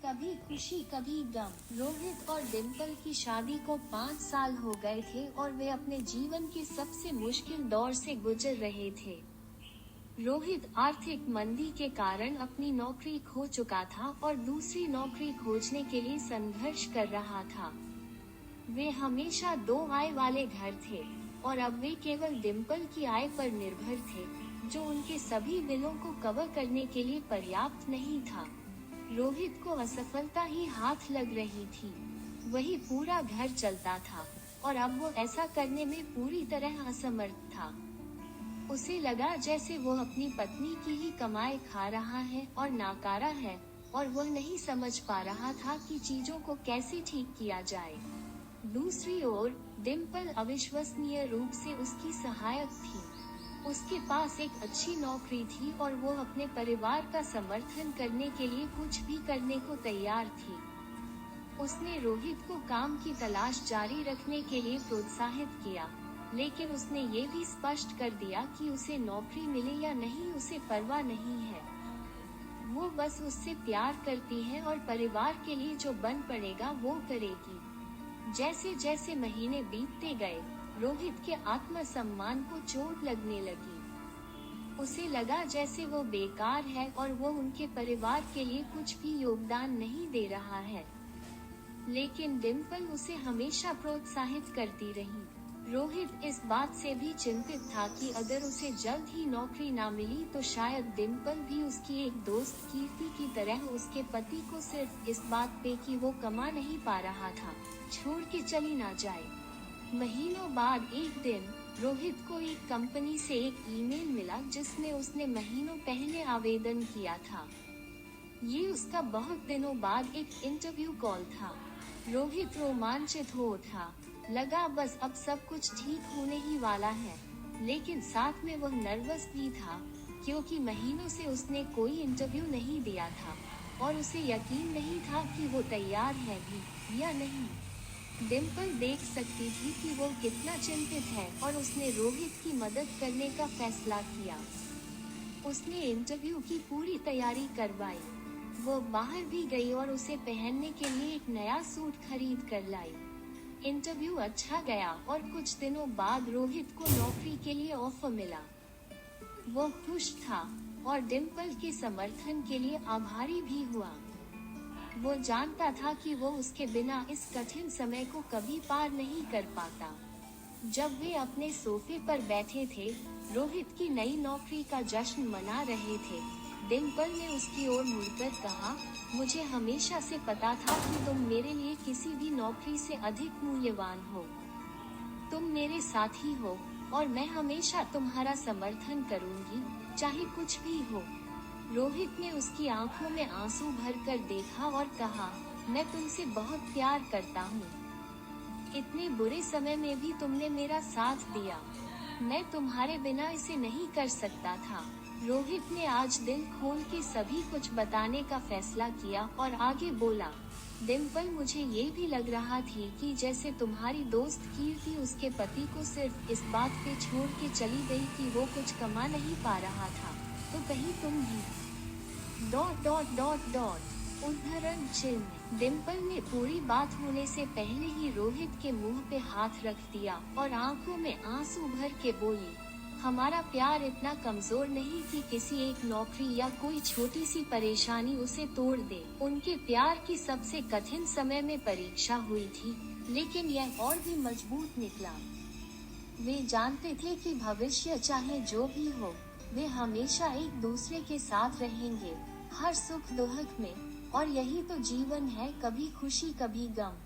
कभी खुशी कभी गम। रोहित और डिम्पल की शादी को 5 साल हो गए थे और वे अपने जीवन के सबसे मुश्किल दौर से गुजर रहे थे। रोहित आर्थिक मंदी के कारण अपनी नौकरी खो चुका था और दूसरी नौकरी खोजने के लिए संघर्ष कर रहा था। वे हमेशा 2 आय वाले घर थे और अब वे केवल डिम्पल की आय पर निर्भर थे, जो उनके सभी बिलों को कवर करने के लिए पर्याप्त नहीं था। रोहित को असफलता ही हाथ लग रही थी। वही पूरा घर चलता था और अब वो ऐसा करने में पूरी तरह असमर्थ था। उसे लगा जैसे वो अपनी पत्नी की ही कमाई खा रहा है और नाकारा है, और वह नहीं समझ पा रहा था कि चीजों को कैसे ठीक किया जाए। दूसरी ओर डिम्पल अविश्वसनीय रूप से उसकी सहायक थी। उसके पास एक अच्छी नौकरी थी और वो अपने परिवार का समर्थन करने के लिए कुछ भी करने को तैयार थी। उसने रोहित को काम की तलाश जारी रखने के लिए प्रोत्साहित किया, लेकिन उसने ये भी स्पष्ट कर दिया कि उसे नौकरी मिले या नहीं उसे परवाह नहीं है। वो बस उससे प्यार करती है और परिवार के लिए जो बन पड़ेगा वो करेगी। जैसे जैसे महीने बीतते गए, रोहित के आत्मसम्मान को चोट लगने लगी। उसे लगा जैसे वो बेकार है और वो उनके परिवार के लिए कुछ भी योगदान नहीं दे रहा है। लेकिन डिम्पल उसे हमेशा प्रोत्साहित करती रही। रोहित इस बात से भी चिंतित था कि अगर उसे जल्द ही नौकरी ना मिली तो शायद डिम्पल भी उसकी एक दोस्त कीर्ति की तरह उसके पति को सिर्फ इस बात पे कि वो कमा नहीं पा रहा था, छोड़ के चली ना जाए। महीनों बाद एक दिन रोहित को एक कंपनी से एक ईमेल मिला जिसमें उसने महीनों पहले आवेदन किया था। ये उसका बहुत दिनों बाद एक इंटरव्यू कॉल था। रोहित रोमांचित हो उठा, लगा बस अब सब कुछ ठीक होने ही वाला है, लेकिन साथ में वह नर्वस भी था क्योंकि महीनों से उसने कोई इंटरव्यू नहीं दिया था और उसे यकीन नहीं था कि वो तैयार है भी या नहीं। डिम्पल देख सकती थी कि वो कितना चिंतित है और उसने रोहित की मदद करने का फैसला किया। उसने इंटरव्यू की पूरी तैयारी करवाई। वो बाहर भी गई और उसे पहनने के लिए एक नया सूट खरीद कर लाई। इंटरव्यू अच्छा गया और कुछ दिनों बाद रोहित को नौकरी के लिए ऑफर मिला। वो खुश था और डिम्पल के समर्थन के लिए आभारी भी हुआ। वो जानता था कि वो उसके बिना इस कठिन समय को कभी पार नहीं कर पाता। जब वे अपने सोफे पर बैठे थे, रोहित की नई नौकरी का जश्न मना रहे थे, डिम्पल ने उसकी ओर मुड़कर कहा, मुझे हमेशा से पता था कि तुम मेरे लिए किसी भी नौकरी से अधिक मूल्यवान हो। तुम मेरे साथी हो और मैं हमेशा तुम्हारा समर्थन करूंगी, चाहे कुछ भी हो। रोहित ने उसकी आंखों में आंसू भरकर देखा और कहा, मैं तुमसे बहुत प्यार करता हूँ। इतने बुरे समय में भी तुमने मेरा साथ दिया। मैं तुम्हारे बिना इसे नहीं कर सकता था। रोहित ने आज दिल खोल के सभी कुछ बताने का फैसला किया और आगे बोला, डिम्पल, मुझे ये भी लग रहा थी कि जैसे तुम्हारी दोस्त कीर्ति उसके पति को सिर्फ इस बात पे छोड़ के चली गई कि वो कुछ कमा नहीं पा रहा था, तो कहीं तुम भी उद्धरण चिन्ह। डिम्पल ने पूरी बात होने से पहले ही रोहित के मुंह पे हाथ रख दिया और आंखों में आंसू भर के बोली, हमारा प्यार इतना कमजोर नहीं कि किसी एक नौकरी या कोई छोटी सी परेशानी उसे तोड़ दे। उनके प्यार की सबसे कठिन समय में परीक्षा हुई थी, लेकिन यह और भी मजबूत निकला। वे जानते थे कि भविष्य चाहे जो भी हो, वे हमेशा एक दूसरे के साथ रहेंगे, हर सुख दुख में, और यही तो जीवन है, कभी खुशी कभी गम।